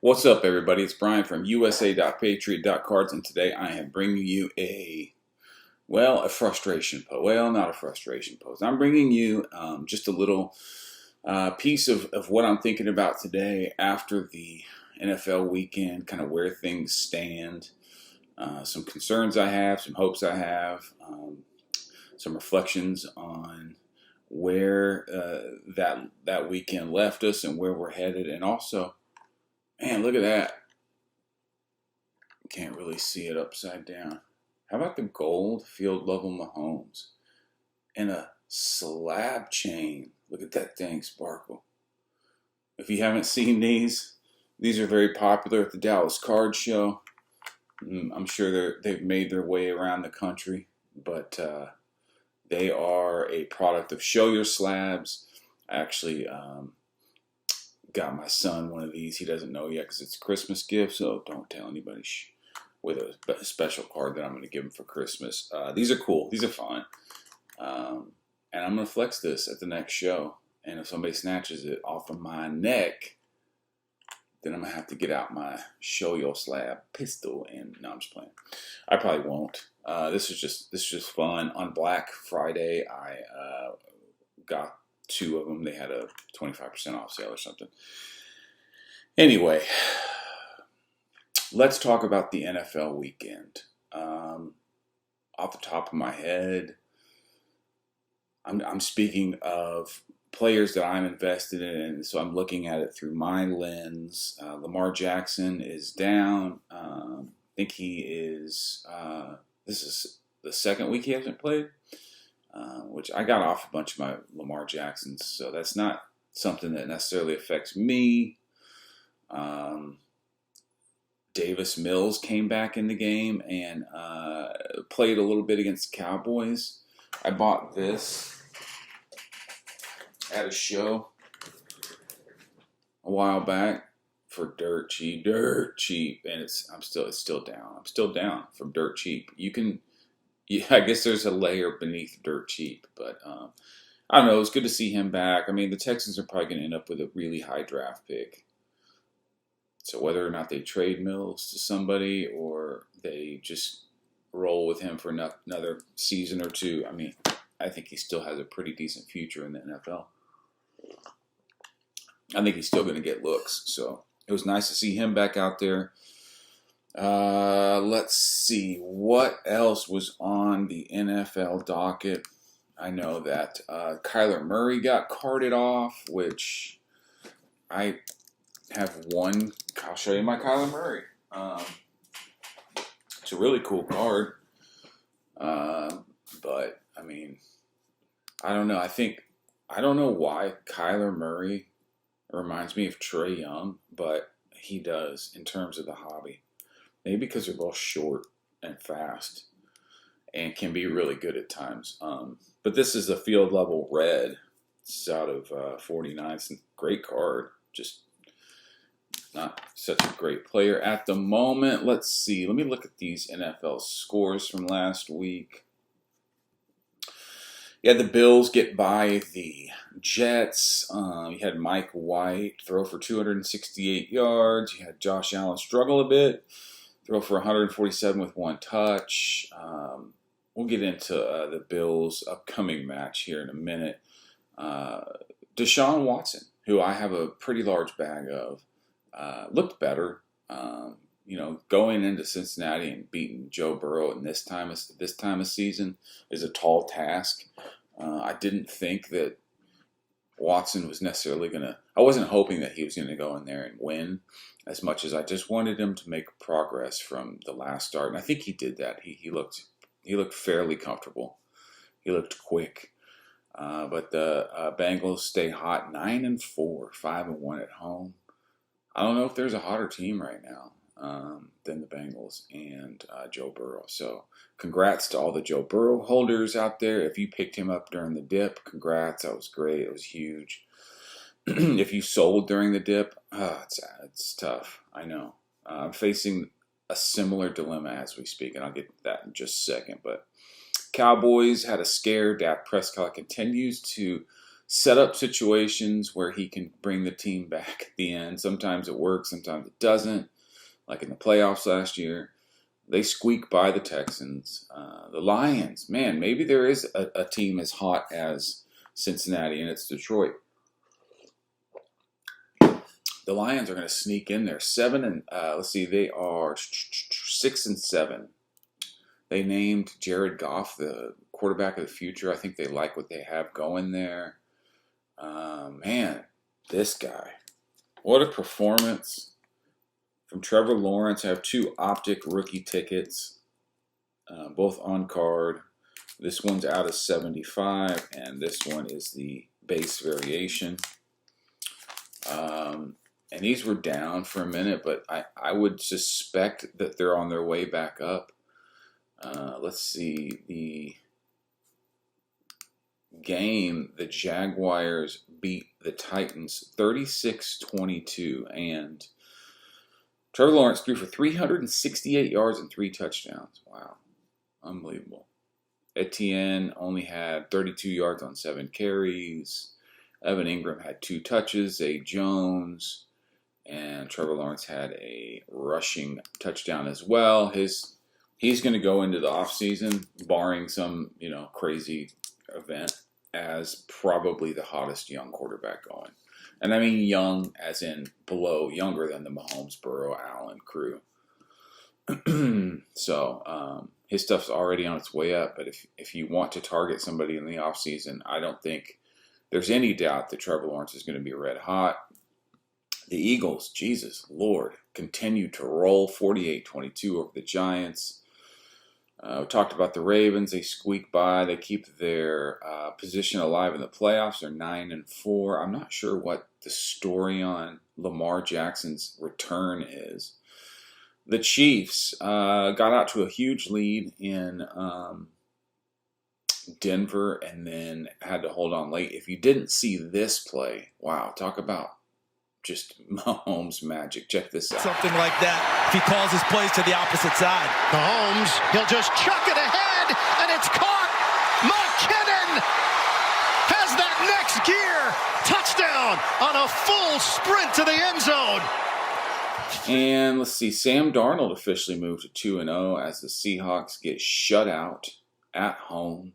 What's up, everybody? It's Brian from USA.Patriot.Cards, and today I am bringing you a frustration post. Well, not a frustration post. I'm bringing you just a little piece of what I'm thinking about today after the NFL weekend, kind of where things stand, some concerns I have, some hopes I have, some reflections on where that weekend left us and where we're headed, and also, man, look at that. Can't really see it upside down. How about the gold field level Mahomes and a slab chain? Look at that thing sparkle. If you haven't seen these are very popular at the Dallas Card Show. I'm sure they've made their way around the country, but they are a product of Show Your Slabs. I actually got my son one of these. He doesn't know yet because it's a Christmas gift, so don't tell anybody. With a special card that I'm going to give him for Christmas. These are cool. These are fun. And I'm going to flex this at the next show. And if somebody snatches it off of my neck, then I'm going to have to get out my Show Your Slab pistol. And no, I'm just playing. I probably won't. This is just fun. On Black Friday, I got 2 of them. They had a 25% off sale or something. Anyway, let's talk about the NFL weekend. Off the top of my head, I'm speaking of players that I'm invested in, so I'm looking at it through my lens. Lamar Jackson is down. I think he is. This is the second week he hasn't played, which I got off a bunch of my Lamar Jacksons, so that's not something that necessarily affects me. Davis Mills came back in the game and played a little bit against the Cowboys. I bought this at a show a while back for dirt cheap, and it's still down. I'm still down from dirt cheap. I guess there's a layer beneath dirt cheap, but I don't know. It's good to see him back. I mean, the Texans are probably going to end up with a really high draft pick. So whether or not they trade Mills to somebody or they just roll with him for another season or two, I mean, I think he still has a pretty decent future in the NFL. I think he's still going to get looks. So it was nice to see him back out there. Let's see. What else was on the NFL docket? I know that Kyler Murray got carted off, which I have one. I'll show you my Kyler Murray. It's a really cool card. But, I mean, I don't know. I don't know why Kyler Murray reminds me of Trey Young, but he does in terms of the hobby. Maybe because they're both short and fast and can be really good at times. But this is a field level red. It's out of 49. It's a great card. Just not such a great player at the moment. Let's see. Let me look at these NFL scores from last week. You had the Bills get by the Jets. You had Mike White throw for 268 yards. You had Josh Allen struggle a bit, throw for 147 with 1 touch. We'll get into the Bills' upcoming match here in a minute. Deshaun Watson, who I have a pretty large bag of, looked better. Going into Cincinnati and beating Joe Burrow in this time of season is a tall task. I didn't think that Watson was necessarily gonna. I wasn't hoping that he was gonna go in there and win as much as I just wanted him to make progress from the last start, and I think he did that. He looked fairly comfortable. He looked quick. But the Bengals stay hot, 9-4, 5-1 at home. I don't know if there's a hotter team right now than the Bengals and Joe Burrow. So congrats to all the Joe Burrow holders out there. If you picked him up during the dip, congrats. That was great. It was huge. If you sold during the dip, it's tough. I know. I'm facing a similar dilemma as we speak, and I'll get to that in just a second. But Cowboys had a scare. Dak Prescott continues to set up situations where he can bring the team back at the end. Sometimes it works, sometimes it doesn't. Like in the playoffs last year, they squeak by the Texans. The Lions, man, maybe there is a team as hot as Cincinnati, and it's Detroit. The Lions are going to sneak in there. They are 6-7. They named Jared Goff the quarterback of the future. I think they like what they have going there. Man, this guy. What a performance from Trevor Lawrence. I have 2 optic rookie tickets, both on card. This one's out of 75, and this one is the base variation. And these were down for a minute, but I would suspect that they're on their way back up. Let's see. The game, the Jaguars beat the Titans 36-22, and Trevor Lawrence threw for 368 yards and 3 touchdowns. Wow. Unbelievable. Etienne only had 32 yards on 7 carries. Evan Ingram had 2 touches. Zay Jones and Trevor Lawrence had a rushing touchdown as well. He's going to go into the offseason, barring some, crazy event, as probably the hottest young quarterback going. And I mean young as in younger than the Mahomes, Burrow, Allen crew. So his stuff's already on its way up. But if you want to target somebody in the offseason, I don't think there's any doubt that Trevor Lawrence is going to be red hot. The Eagles, Jesus Lord, continue to roll 48-22 over the Giants. We talked about the Ravens. They squeak by. They keep their position alive in the playoffs. They're 9-4. I'm not sure what the story on Lamar Jackson's return is. The Chiefs got out to a huge lead in Denver and then had to hold on late. If you didn't see this play, wow, talk about just Mahomes magic. Check this out. Something like that if he calls his plays to the opposite side. Mahomes, he'll just chuck it ahead, and it's caught. McKinnon has that next gear. Touchdown on a full sprint to the end zone. And let's see, Sam Darnold officially moved to 2-0 as the Seahawks get shut out at home.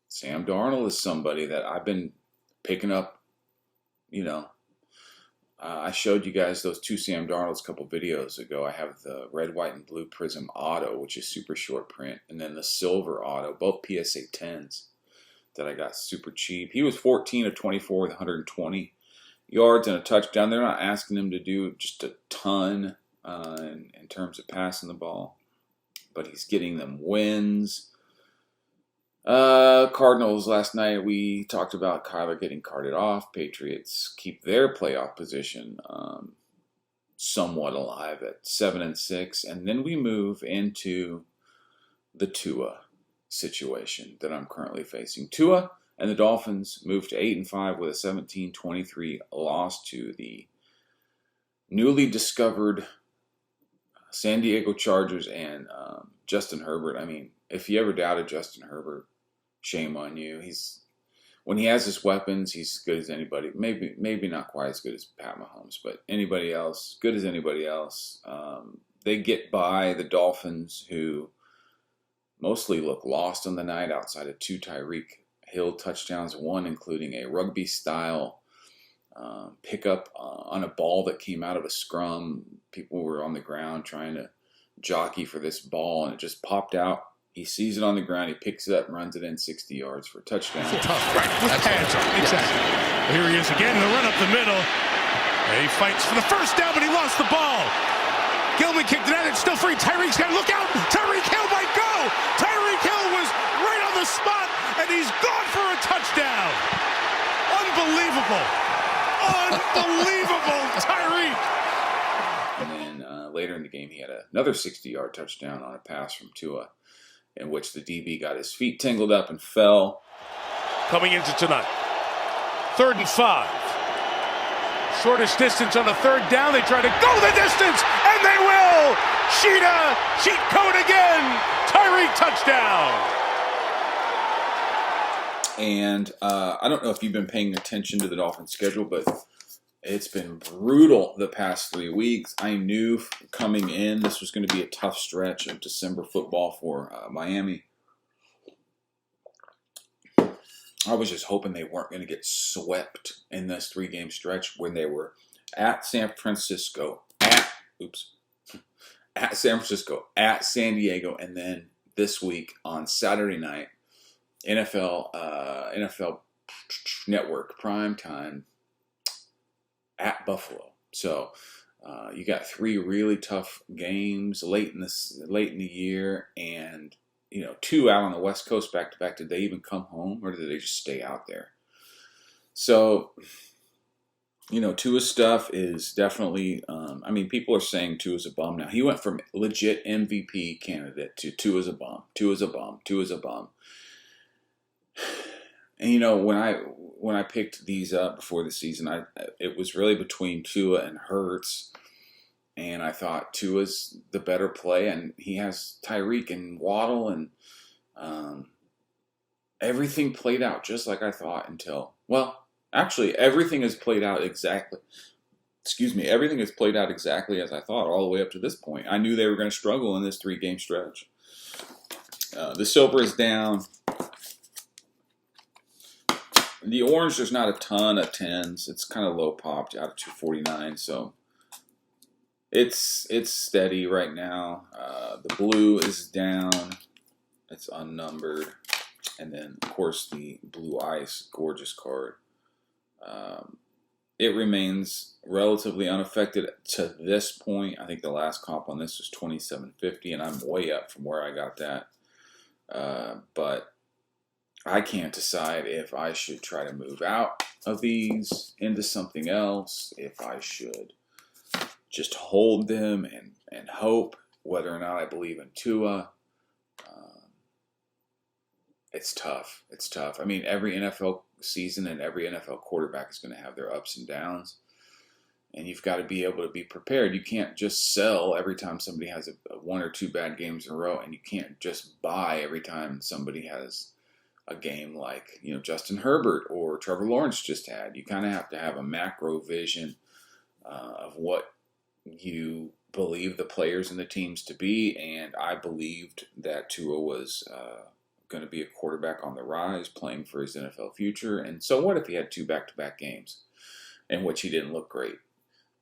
Sam Darnold is somebody that I've been picking up, I showed you guys those 2 Sam Darnolds a couple videos ago. I have the red, white, and blue Prism Auto, which is super short print, and then the silver Auto, both PSA 10s that I got super cheap. He was 14 of 24 with 120 yards and a touchdown. They're not asking him to do just a ton in terms of passing the ball, but he's getting them wins. Cardinals last night, we talked about Kyler getting carted off. Patriots keep their playoff position somewhat alive at 7-6, and then we move into the Tua situation that I'm currently facing. Tua and the Dolphins moved to 8-5 with a 17-23 loss to the newly discovered San Diego Chargers and Justin Herbert. I mean, if you ever doubted Justin Herbert, shame on you. When he has his weapons, he's as good as anybody. Maybe not quite as good as Pat Mahomes, but anybody else, good as anybody else. They get by the Dolphins, who mostly look lost on the night outside of 2 Tyreek Hill touchdowns, one including a rugby-style pickup on a ball that came out of a scrum. People were on the ground trying to jockey for this ball, and it just popped out. He sees it on the ground. He picks it up and runs it in 60 yards for a touchdown. Tough, right? With pads on. Exactly. Well, here he is again in the run up the middle. He fights for the first down, but he lost the ball. Gilman kicked it out. It's still free. Tyreek's got to look out. Tyreek Hill might go. Tyreek Hill was right on the spot, and he's gone for a touchdown. Unbelievable. Unbelievable, Tyreek. And then later in the game, he had another 60-yard touchdown on a pass from Tua, in which the DB got his feet tangled up and fell. Coming into tonight. 3rd and 5. Shortest distance on the 3rd down. They try to go the distance, and they will. Sheeta, cheat code again. Tyreek touchdown. And I don't know if you've been paying attention to the Dolphins' schedule, but it's been brutal the past 3 weeks. I knew coming in this was going to be a tough stretch of December football for Miami. I was just hoping they weren't going to get swept in this 3-game stretch when they were at San Francisco, at San Francisco, at San Diego, and then this week on Saturday night, NFL Network prime time at Buffalo. So you got 3 really tough games late in the year, and 2 out on the West Coast back to back. Did they even come home, or did they just stay out there? So Tua's stuff is definitely. People are saying Tua's a bum now. He went from legit MVP candidate to Tua's a bum. Tua's a bum. Tua's a bum. And when I picked these up before the season, it was really between Tua and Hurts, and I thought Tua's the better play, and he has Tyreek and Waddle, and everything played out just like I thought until, well, actually everything has played out exactly. Everything has played out exactly as I thought all the way up to this point. I knew they were going to struggle in this 3-game stretch. The silver is down. The orange, there's not a ton of 10s. It's kind of low popped out of 249, so it's steady right now. The blue is down. It's unnumbered. And then, of course, the blue ice, gorgeous card. It remains relatively unaffected to this point. I think the last comp on this was 2750, and I'm way up from where I got that. But I can't decide if I should try to move out of these into something else, if I should just hold them and hope, whether or not I believe in Tua. It's tough. It's tough. I mean, every NFL season and every NFL quarterback is going to have their ups and downs, and you've got to be able to be prepared. You can't just sell every time somebody has a 1 or 2 bad games in a row, and you can't just buy every time somebody has a game like Justin Herbert or Trevor Lawrence just had. You kind of have to have a macro vision of what you believe the players and the teams to be, and I believed that Tua was going to be a quarterback on the rise, playing for his NFL future. And so what if he had 2 back-to-back games in which he didn't look great,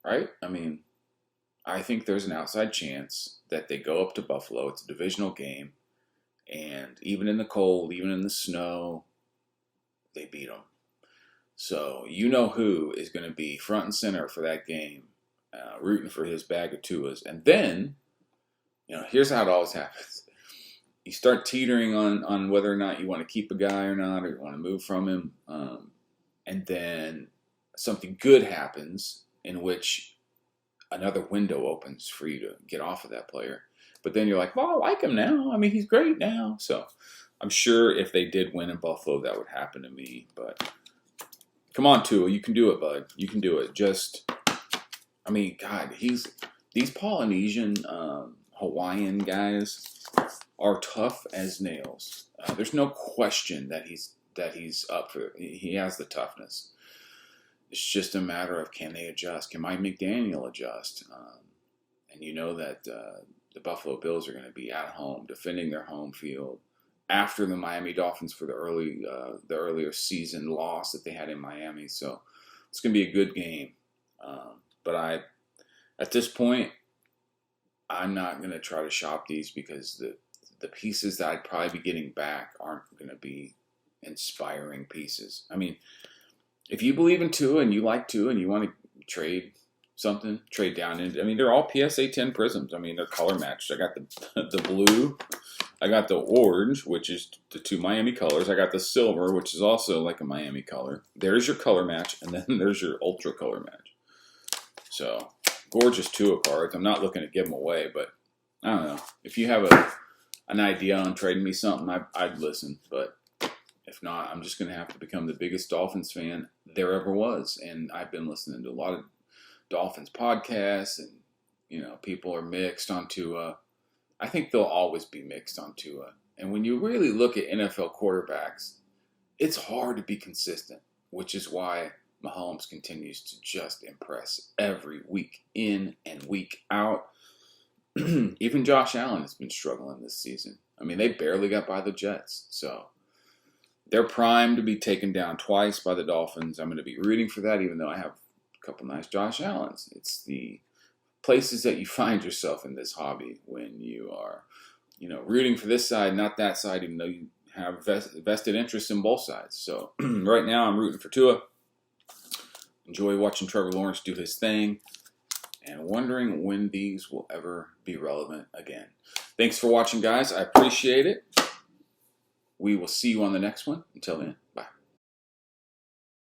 right? I mean, I think there's an outside chance that they go up to Buffalo. It's a divisional game. And even in the cold, even in the snow, they beat them. So who is going to be front and center for that game, rooting for his bag of Tuas. And then, here's how it always happens. You start teetering on whether or not you want to keep a guy or not, or you want to move from him. And then something good happens in which another window opens for you to get off of that player. But then you're like, well, I like him now. I mean, he's great now. So I'm sure if they did win in Buffalo, that would happen to me. But come on, Tua. You can do it, bud. You can do it. God, these Polynesian, Hawaiian guys are tough as nails. There's no question that he's up for it. He has the toughness. It's just a matter of, can they adjust? Can Mike McDaniel adjust? And that the Buffalo Bills are going to be at home, defending their home field after the Miami Dolphins for the earlier season loss that they had in Miami. So it's going to be a good game. But at this point, I'm not going to try to shop these because the pieces that I'd probably be getting back aren't going to be inspiring pieces. I mean, if you believe in Tua and you like Tua and you want to trade down into, they're all PSA 10 prisms. They're color matched. I got the blue, I got the orange, which is the 2 Miami colors. I got the silver, which is also like a Miami color. There's your color match, and then there's your ultra color match. So, gorgeous Tua cards. I'm not looking to give them away, but I don't know. If you have an idea on trading me something, I'd listen. But if not, I'm just going to have to become the biggest Dolphins fan there ever was. And I've been listening to a lot of Dolphins podcasts, and people are mixed on Tua. I think they'll always be mixed on Tua. And when you really look at NFL quarterbacks, it's hard to be consistent, which is why Mahomes continues to just impress every week in and week out. Even Josh Allen has been struggling this season. I mean, they barely got by the Jets. So they're primed to be taken down twice by the Dolphins. I'm going to be rooting for that, even though I have a couple nice Josh Allens. It's the places that you find yourself in this hobby when you are, rooting for this side, not that side, even though you have vested interest in both sides. So right now I'm rooting for Tua. Enjoy watching Trevor Lawrence do his thing and wondering when these will ever be relevant again. Thanks for watching, guys. I appreciate it. We will see you on the next one. Until then, bye.